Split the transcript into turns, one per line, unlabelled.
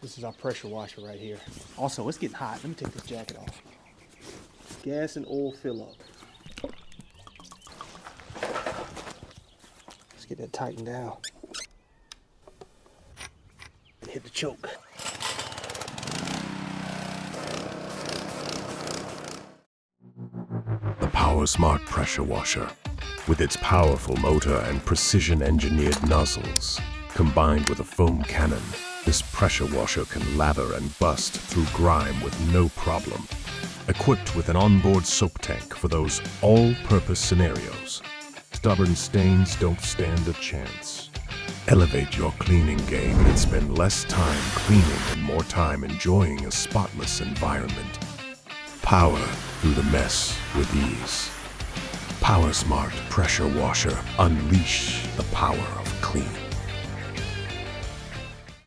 This is our pressure washer right here. Also, it's getting hot. Let me take this jacket off. Gas and oil fill up. Let's get that tightened down. Hit the choke.
The PowerSmart pressure washer. With its powerful motor and precision-engineered nozzles, combined with a foam cannon, this pressure washer can lather and bust through grime with no problem. Equipped with an onboard soak tank for those all-purpose scenarios, stubborn stains don't stand a chance. Elevate your cleaning game and spend less time cleaning and more time enjoying a spotless environment. Power through the mess with ease. PowerSmart pressure washer. Unleash the power of clean.